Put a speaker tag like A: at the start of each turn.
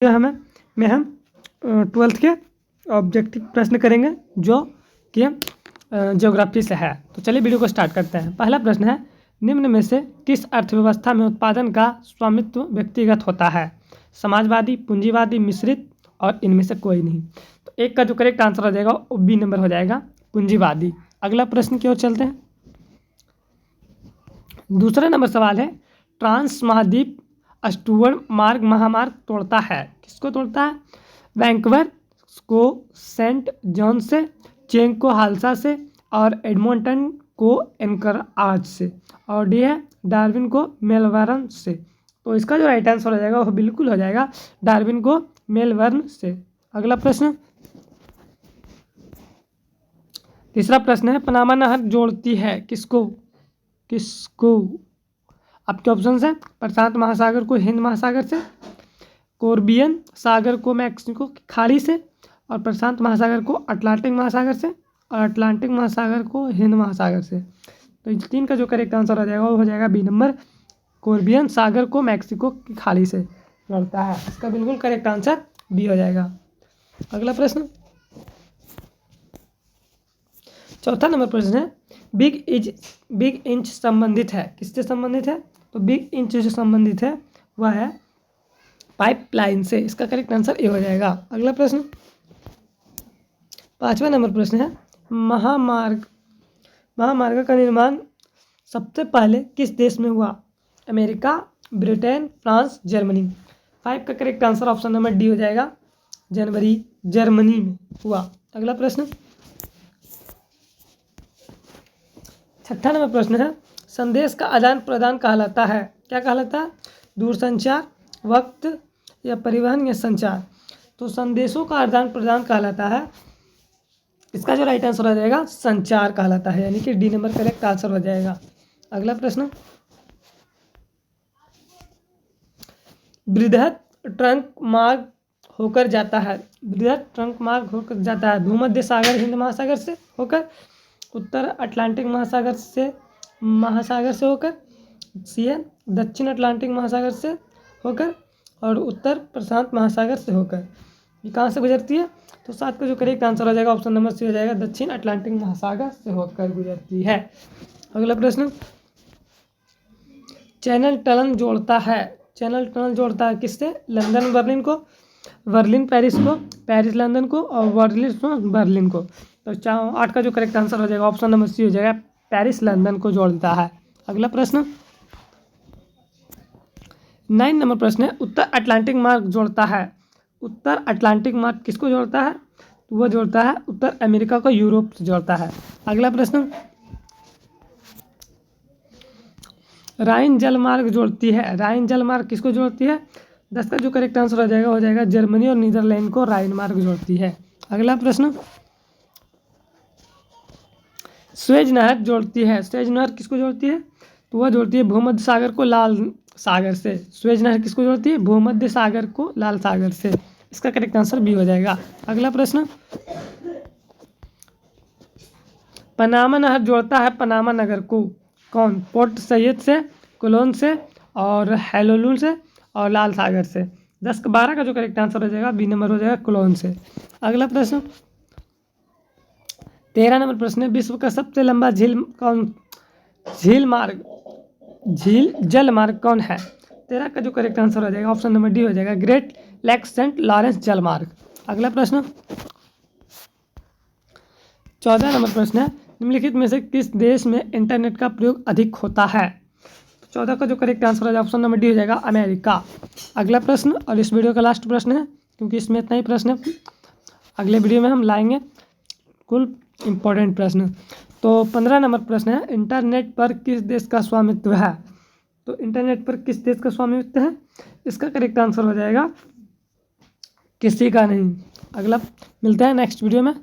A: हमें में हम 12th के ऑब्जेक्टिव प्रश्न करेंगे जो कि ज्योग्राफी से है। तो चलिए वीडियो को स्टार्ट करते हैं। पहला प्रश्न है, निम्न में से किस अर्थव्यवस्था में उत्पादन का स्वामित्व व्यक्तिगत होता है? समाजवादी, पूंजीवादी, मिश्रित और इनमें से कोई नहीं। तो एक का जो करेक्ट आंसर हो जाएगा वो बी नंबर हो जाएगा, पूंजीवादी। अगला प्रश्न की ओर चलते हैं। दूसरा नंबर सवाल है, ट्रांस महाद्वीप स्टुअर्ट मार्ग महामार्ग तोड़ता है, किसको तोड़ता है? वैंकूवर को सेंट जॉन से, चेंग को हालसा से और एडमंटन को एनकराज से, और डी है डार्विन को मेलबर्न से। तो इसका जो राइट आंसर हो जाएगा वो बिल्कुल हो जाएगा डार्विन को मेलबर्न से। अगला प्रश्न, तीसरा प्रश्न है, पनामा नहर जोड़ती है किसको किसको? आपके ऑप्शन है प्रशांत महासागर को हिंद महासागर से, कैरिबियन सागर को मैक्सिको की खाड़ी से, और प्रशांत महासागर को अटलांटिक महासागर से, और अटलांटिक महासागर को हिंद महासागर से। तो इस तीन का जो करेक्ट आंसर हो जाएगा वो हो जाएगा बी नंबर, कैरिबियन सागर को मैक्सिको की खाड़ी से जोड़ता है। इसका बिल्कुल करेक्ट आंसर बी हो जाएगा। अगला प्रश्न, चौथा नंबर प्रश्न है, बिग इंच संबंधित है, किससे संबंधित है? तो बिग इंच जो संबंधित है वह है पाइपलाइन से। इसका करेक्ट आंसर ए हो जाएगा। अगला प्रश्न, पांचवा नंबर प्रश्न है, महामार्ग का निर्माण सबसे पहले किस देश में हुआ? America, Britain, France, Germany. 5 का correct answer option number D हो जाएगा, जर्मनी में हुआ। अगला प्रश्न, छठा नंबर प्रश्न है, संदेश का आदान प्रदान कहलाता है, क्या कहलाता है? दूरसंचार, वक्त या परिवहन या संचार। तो संदेशों का आदान प्रदान कहलाता है। इसका जो राइट आंसर हो जाएगा संचार कहलाता है, यानी कि डी नंबर करेक्ट आंसर हो जाएगा। अगला प्रश्न, बृहद ट्रंक मार्ग होकर जाता है, बृहद ट्रंक मार्ग होकर जाता है भूमध्य सागर हिंद महासागर से होकर, उत्तर अटलांटिक महासागर से होकर, सी है दक्षिण अटलांटिक महासागर से होकर, और उत्तर प्रशांत महासागर से होकर। ये कहाँ से गुजरती है? तो 7 का जो करेक्ट आंसर हो जाएगा ऑप्शन नंबर सी हो जाएगा, दक्षिण अटलांटिक महासागर से होकर गुजरती है। अगला प्रश्न, चैनल टनल जोड़ता है किससे? लंदन बर्लिन को, बर्लिन पेरिस को, पेरिस लंदन को, और बर्लिन बर्लिन को। तो 8 का जो करेक्ट आंसर हो जाएगा ऑप्शन नंबर सी हो जाएगा, पेरिस लंदन को जोड़ता है। अगला प्रश्न, 9 नंबर प्रश्न है, उत्तर अटलांटिक मार्ग जोड़ता है, उत्तर अटलांटिक मार्ग किसको जोड़ता है? तो वह जोड़ता है उत्तर अमेरिका को यूरोप से जोड़ता है। अगला प्रश्न, राइन जलमार्ग जोड़ती है, राइन जलमार्ग किसको जोड़ती है? 10 का जो करेक्ट आंसर हो जाएगा जर्मनी और नीदरलैंड को राइन मार्ग जोड़ती है। अगला प्रश्न, स्वेज नहर जोड़ती है, स्वेज नहर किसको जोड़ती है? तो वह जोड़ती है भूमध्य सागर को लाल सागर से। स्वेज नहर किसको जोड़ती है? भूमध्य सागर को लाल सागर से। इसका करेक्ट आंसर बी हो जाएगा। अगला प्रश्न, पनामा नहर जोड़ता है पनामा नगर को, कौन? पोर्ट सैयद से, कोलोन से, और हेलोलुल से, और लाल सागर से। 12 का जो करेक्ट आंसर हो जाएगा बी नंबर हो जाएगा, कोलोन से। अगला प्रश्न, 13 नंबर प्रश्न है, विश्व का सबसे लंबा जल मार्ग कौन है? 13 का जो करेक्ट आंसर हो जाएगा ऑप्शन नंबर डी हो जाएगा, ग्रेट लेक सेंट लॉरेंस जल मार्ग। अगला प्रश्न, 14 नंबर प्रश्न है, निम्नलिखित में से किस देश में इंटरनेट का प्रयोग अधिक होता है? 14 का जो करेक्ट आंसर हो जाएगा ऑप्शन नंबर डी हो जाएगा, अमेरिका। अगला प्रश्न, और इस वीडियो का लास्ट प्रश्न है क्योंकि इसमें इतना ही प्रश्न है, अगले वीडियो में हम लाएंगे कुल इम्पोर्टेंट प्रश्न। तो 15 नंबर प्रश्न है, इंटरनेट पर किस देश का स्वामित्व है? तो इंटरनेट पर किस देश का स्वामित्व है? इसका करेक्ट आंसर हो जाएगा किसी का नहीं। अगला मिलते हैं नेक्स्ट वीडियो में।